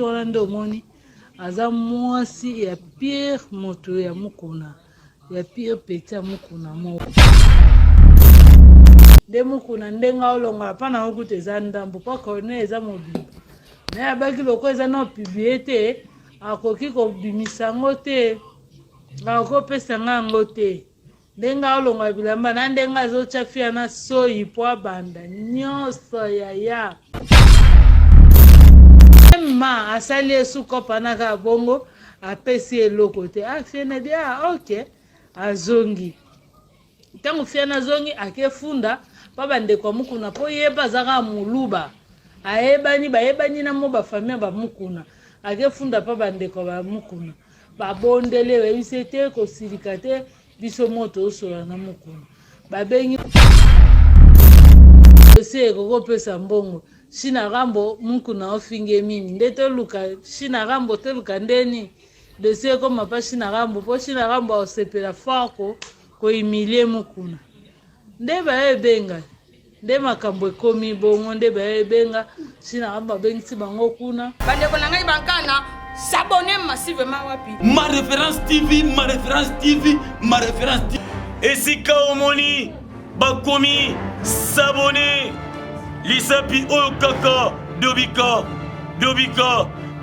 Orlando moni aza mwasi ya pire moto ya mukuna ya pire peti ya mukuna mo de mukuna ndenga olonga pana okuta eza ndambo paka ne eza mobimba me abaki loko eza na opiblie te akoki kobimisa ngo te akopesa nga yango te ndenga olonga bilamba na ndenga azotyafia na soyi po abanda nyonso yaya ma asali esuka panaka bongo apesi eloko te afiene di ok azongi ntango fiana azongi akefunda pa bandeko mukuna po yeba azaka muluba ayebani bayebani na mo bafamia bamukuna akefunda pa bandeko bamukuna babondele bebise te kosilika te biso moto osola na mukuna babengi ose kokopesa mbongo shina rambo mukuna ofinge mini ndete luka shina rambo te luka ndeni dese ko mapa shina rambo po shina rambo osepela fako ko imilie mukuna nde bayebenga nde makambo ekomi bongo nde bayebenga shina rambo bengisi bango kuna bandeko na ngai bankana s'abonner massivement wapi ma référence TV ma référence TV ma référence TV esika omoni bakomi s'abonner lisapi oyo kaka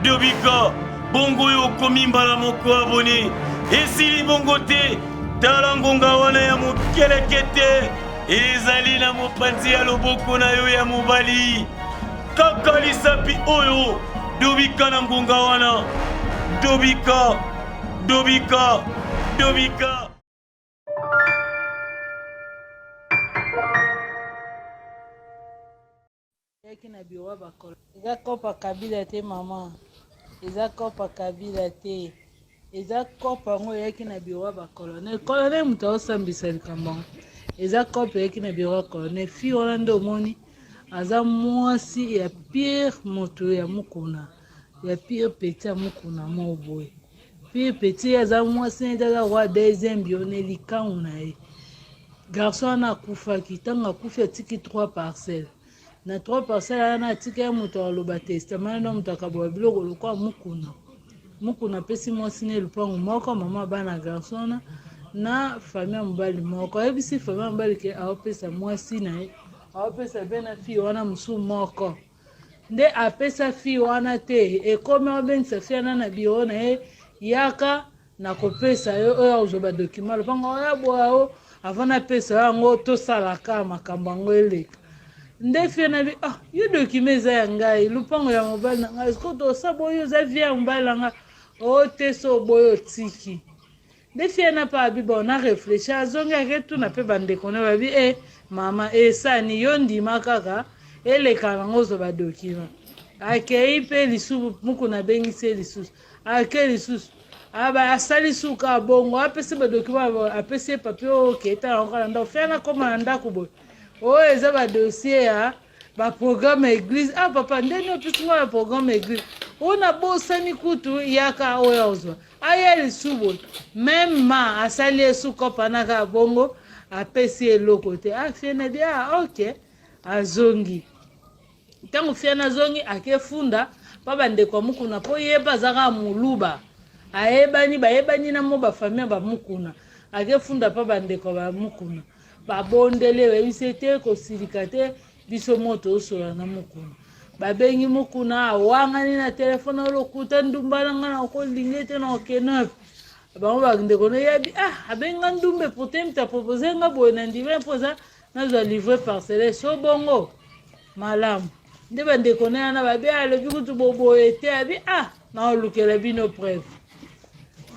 dobika bongo yo komi mbala moko abone esili bongo te tala ngonga wana ya mokeleke te ezali na mopanzi ya loboko na yo ya mobali kaka lisapi oyo dobika na ngonga wana dobika yaki na biro bakolo eza kopa kabila te mama eza kopa kabila te eza kopa yango yaki na biro bakolonel kolonel moto aosambisa likambo yango eza kopa yaki na biro bakolonel fi wana nde omoni aza mwasi ya pire moto ya mukuna ya pire peti ya mukuna mo boye pire peti aza mwasi neti aza roi deuxième bione likangu na ye garçon wana akufaki ntango akufi atiki 3 parcelles na 3 parcelles wana atiki ya moto aloba testament na moto akabola biloko lokwa mukuna apesi mwasi ne lupango moko mama bana garçon na famille ya mobali moko ayebisi famille ya mobali ke aopesa mwasi na ye aopesa mpe na fille wana mosusu moko nde apesa fille wana te ekomi abengisa fille wana na biro na ye yaka na kopesa yo oyo azwa badokima lopango oya boya o avant napesa yango tosalaka makambo yango eleka nde fie na bi yo dokima eza ya ngai lupango ya mobali na ngai siko tosaba oyo eza vie ya mobali na ngai ote so boyo tiki nde fie na pa abi bona reflechi azongi aketuna mpe bandeko na babi mama esani yo ndima kaka eleka nango ozwa badokima akei mpe lisusu mukuna abengisi lisusu ake lisusu asali suka bongo apesi badokima apesi papie oketa yango kala ndako fie na koma na ndako boye oyo eza badossier ya baprogramme église papa ndeni opesi ngo ya programme église oyo nabosani kutu yaka oyo ozwa aya lisusu meme ma asali esuka panaka bongo apesi eloko te afiene di ok azongi ntango fiana azongi akefunda pa bandeko ya mukuna po yeba azaka muluba bayebani na mo bafamia bamukuna akefunda pa bandeko bamukuna babondele bebise te kosilika te biso moto osola na mukuna babengi mukuna awangani na telefone olokuta ndumba nga na kolinge te na okenepe bango bandeko nayebi abenga ndumbe pote mta propose nga boye na ndime mpoza nazwa livre parcelle so bongo malamu nde bandeko na yana babi alobi kutu boboye te abi naolukela bino preuve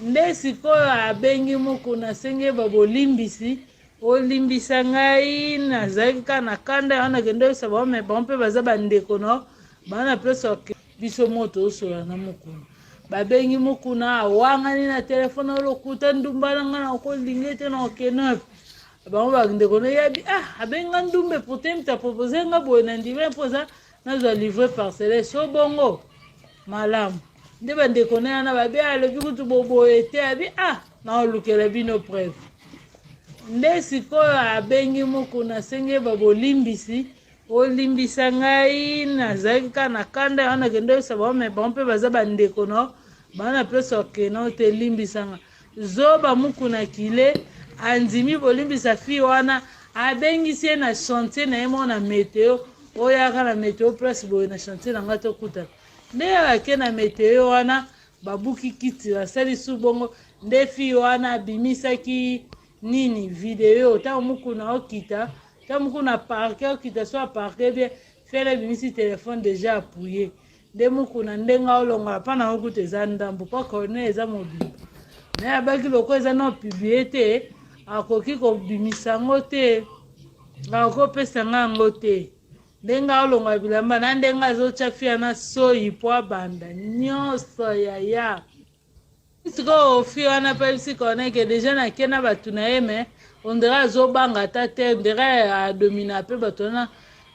nde sikoyo abengi mukuna asenge babolimbisi olimbisa ngai nazalaki kaka na kanda yango nakende oyesa bango me bango mpe baza bandeko no bana place biso moto osola na mukuna babengi mukuna awangani na telefone olokuta ndumba nga na kolinge te na okenepe bango bandeko nayebi abenga ndumbe pote mta propose nga boye na ndime mpoza nazwa livre parcelle so bongo malamu nde bandeko na yana babi alobi kutu boboye te abi naolukela bino preuve nde sikoyo abengi mukuna asenge babolimbisi olimbisa ngai nazalaki kaka na kanda wana kende oyesa bango mpe baza bandeko no bana place okeno te limbisanga zoba mukuna kile andimi bolimbisa fi wana abengisi ye na chantier na ye mo na meteo oyaka na meteo place boye na chantier na nga tokutana nde yake na meteo wana babuki kiti basali su bongo nde fi wana abimisaki nini video ta mukuna okita ta mukuna parke okita so parke bien fele bimisi telefone déjà appuyé nde mukuna ndenga olonga pana okuta eza ndambo pa kone eza mobimba me abaki loko eza na opiblie te akoki kobimisa ngo te akopesa nga yango te ndenga olonga bilamba na ndenga azotya fia na soyi po abanda nyonso yaya siko ofi wana mpe bisika wana eke deja nake na bato na ye me ondere azobanga ata te ondere adomina mpe bato wana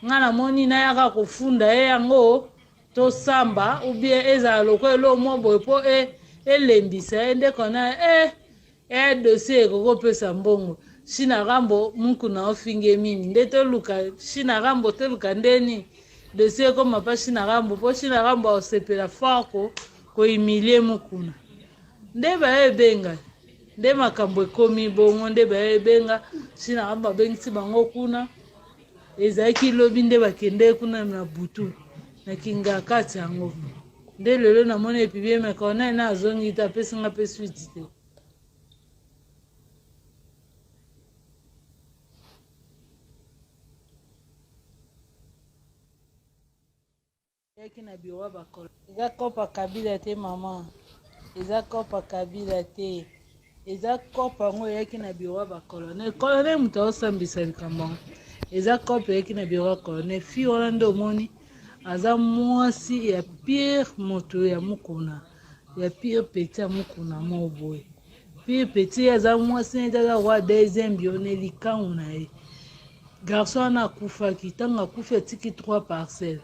nga namoni nayaka kofunda ye yango tosamba ubie ezala loko elo mo boye mpo elembisa ye nde kona dosie ekokopesa mbongo shina rambo mukuna ofinge mini nde toluka shina rambo toluka ndeni dosie ekoma mpa shina rambo mpo shina rambo osepela fako koimilie mukuna nde bayebenga nde makambo ekomi bongo nde bayebenga shina rambo abengisi bango kuna ezalaki lobi nde bakende kuna na butu na kinga kati yango nde lelo namoni epibie mekona ena azongi te apesinga mpe switi te yaki na biro bakolo eza kopa kabila te mama eza kopa kabila te eza kopa yango eyaki na biro bakolonel kolonel moto aosambisa likambo yango eza kopa eyaki na biro kolonel fi wana nde omoni aza mwasi ya pire moto ya mukuna ya pire peti ya mukuna mo boye pire peti aza mwasi neti aza roi deuxième bione likangu na ye garçon wana akufaki ntango akufi atiki 3 parcelles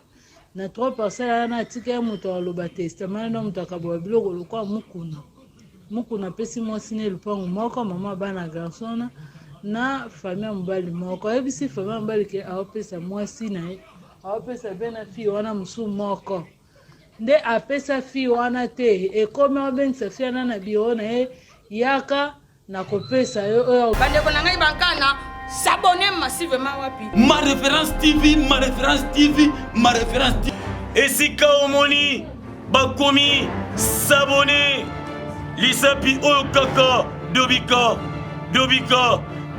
na 3 parcelles wana atiki ya moto aloba testament ndo moto akabola biloko lokwa mukuna apesi mwasi ne lupango moko mama bana garçon na famille ya mobali moko ayebisi famille ya mobali ke aopesa mwasi na ye aopesa mpe na fille wana mosusu moko nde apesa fille wana te ekomi abengisa fille wana na biro na ye yaka na kopesa yo oyo bandeko na ngai bankana s'abonner massivement wapi ma référence TV esika omoni bakomi s'abonner lisapi oyo kaka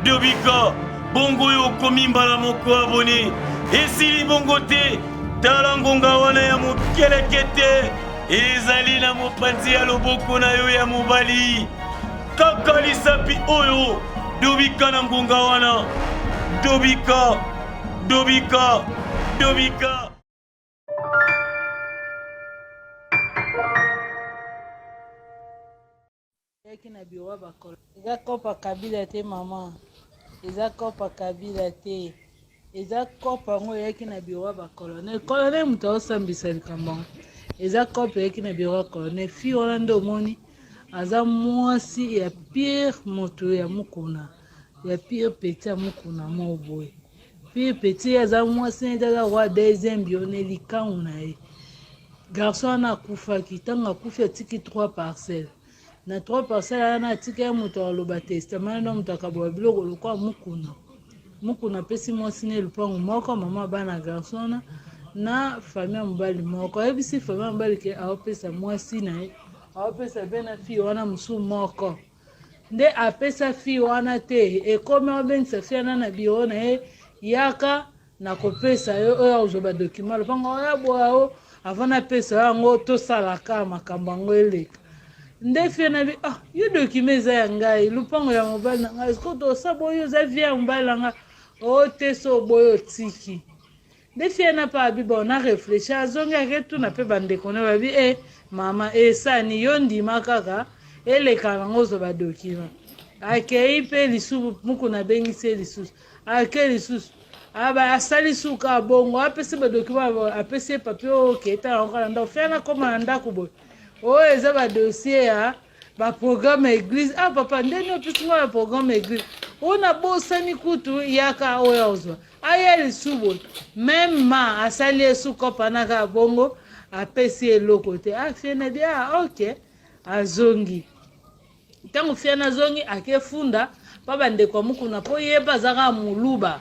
dobika bongo yo komi mbala moko abonné esili bongo te tala ngonga wana ya mokelekete ezali na mopanzi ya loboko na yo ya mobali kaka lisapi oyo dobika na ngonga wana dobika yaki na biro bakolo eza kopa kabila te mama eza kopa kabila te eza kopa yango eyaki na biro bakolonel kolonel moto aosambisa likambo yango eza kopa eyaki na biro kolonel fi wana nde omoni aza mwasi ya pire moto ya mukuna ya pire peti ya mukuna mo boye pire peti aza mwasi neti aza roi deuxième bione likangu na ye garçon wana akufaki ntango akufi atiki 3 parcelles na 3 parcelles wana atiki ya moto aloba testament ndo moto akabola biloko lokwa mukuna apesi mwasi ne lupango moko mama bana garçon na famille ya mobali moko ayebisi famille ya mobali ke aopesa mwasi na ye aopesa mpe na fille wana mosusu moko nde apesa fille wana te ekomi abengisa fille wana na biro na ye yaka na kopesa yo oyo ozwa badokima lupango oya boya o avant napesa yango tosalaka makambo yango eleka nde fie na bi yo dokima eza ya ngai lupango ya mobali na ngai siko tosaba oyo eza vie ya mobali na ngai ote so boyo tiki nde fie na pa abiba ona réfléchir azongi aketuna mpe bandeko na babi mama esani yo ndima kaka eleka nango ozwa badokima akei mpe lisusu mukuna abengisi lisusu ake lisusu asali suka bongo apesi badokima apesi papier oketa yango kala ndako fie na koma na ndako boye oyo eza badossier ya baprogramme église papa ndeni opesi ngo ya programme église oyo nabosani kutu yaka oyo ozwa aya lisubo même ma asali esukopa naka bongo apesi eloko te afiena di ok azongi ntango fiana azongi akefunda pa bandeko mukuna po yeba azaka muluba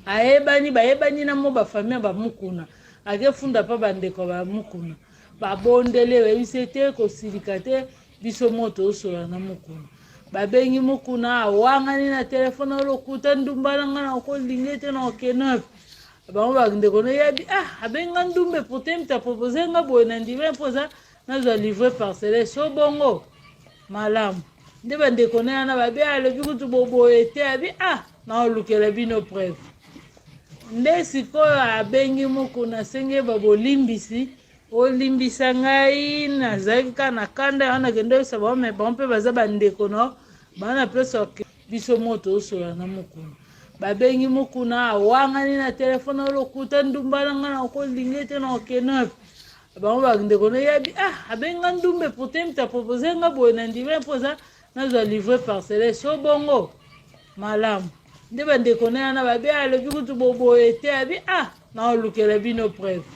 ayebani bayebani na mo bafamille bamukuna akefunda pa bandeko bamukuna babondele bayebisi te kosilika te biso moto osola na mukuna babengi mukuna awangani na telefone olokuta ndumba nanga na okolingi te na okenope bango bandeko nayebi abenga ndumbe pote mta propose nga boye na ndime mpoza nazwa livre parcelle so bongo malamu nde bandeko na yana babe alobi kutu boboye te abi na olukela bino preuve nde sikoyo abengi mukuna senge babolimbisi olimbisa ngai nazalaki ka na kanda wana kende oyesa bango me bango mpe baza bandeko no bana mpeso biso moto osola na mukuna babengi mukuna awangani na telefone olokuta ndumba nanga na okolingi te na okenope bango bandeko nayebi abenga ndumbe pote mta propose nga boye na ndime mpoza nazwa livre parcelle so bongo malamu nde bandeko na yana babe alobi kutu boboye te abi na olukela bino preuve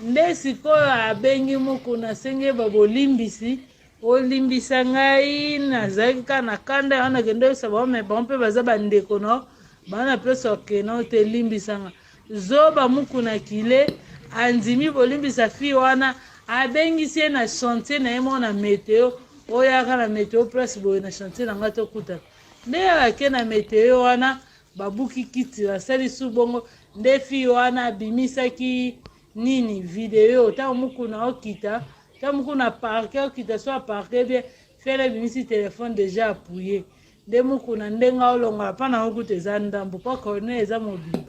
nde sikoyo abengi mukuna senge babolimbisi olimbisa ngai nazalaki ka na kanda wana kende oyesa bango me bango mpe baza bandeko no bana mpeso okeno te limbisanga zoba mukuna kile andimi bolimbisa fi wana abengisi ye na chantier na ye mo na meteo oyaka na meteo place boye na chantier na nga tokutaka nde yake na meteo wana babuki kiti basali su bongo nde fi wana abimisaki nini video ntango mukuna okita ntango mukuna parke okita so aparke bien fele abimisi telefone deja appuye nde mukuna ndenga olongola mpa na okuta eza ndambo mpo kone eza mobimba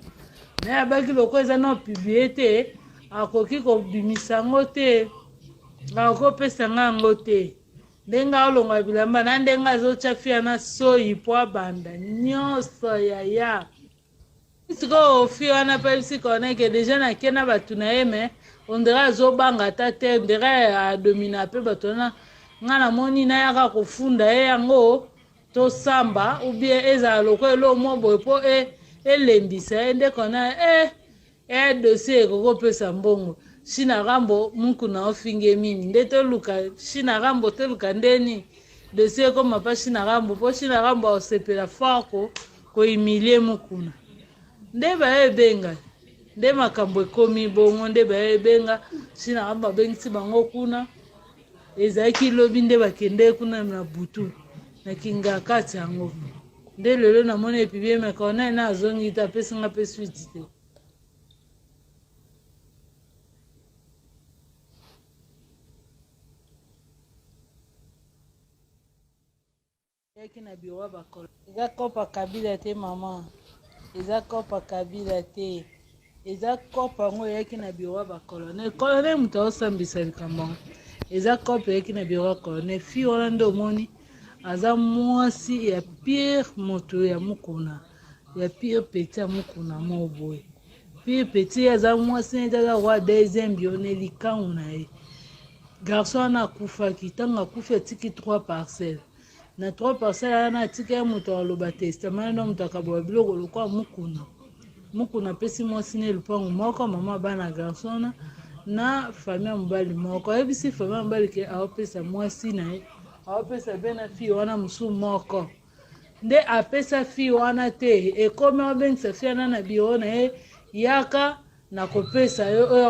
me abaki loko eza na opiblie te akoki kobimisa ngo te akopesa nga yango te ndenga olongola bilamba na ndenga azotya fia na soyi po abanda nyonso yaya sikoyo ofi wana mpe bisika wana ke deja nake na bato na ye me ondira azobanga ata te ondira adomina mpe bato wana nga namoni nayaka kofunda ye yango tosamba ubie ezala loko elo mo boye mpo elembisa ye ndeko na dossier ekokopesa mbongo shina rambo mukuna ofinge mini nde toluka shina rambo toluka ndeni dossier ekoma pa shina rambo mpo shina rambo aosepela fako koimilie mukuna nde bayebenga nde makambo ekomi bongo nde bayebenga shina rambo abengisi bango kuna ezalaki lobi nde bakende kuna na butu na kinga kati yango nde lelo namoni epibie mekona na azongi te apesinga mpe switi te yaki na biro bakolo eza kopa kabila te mama eza kopa kabila te eza kopa yango eyaki na biro bakolonel kolonel moto aosambisa likambo yango eza kopa eyaki na biro bakolonel fi wana nde omoni aza mwasi ya pire moto ya mukuna ya pire peti ya mukuna mo boye pire peti aza mwasi neti aza roi deuxième bione likangu na ye garçon wana akufaki ntango akufi atiki 3 parcelles na 3 parcelles wana atika ya moto aloba testament na moto akaboya biloko lokwa mukuna apesi mwasi ne lupango moko mama bana garçon na famille ya mobali moko ayebisi famille ya mobali ke aopesa mwasi na ye aopesa mpe na fille wana mosusu moko nde apesa fille wana te ekomi abengisa fille wana na biro na ye yaka na kopesa yo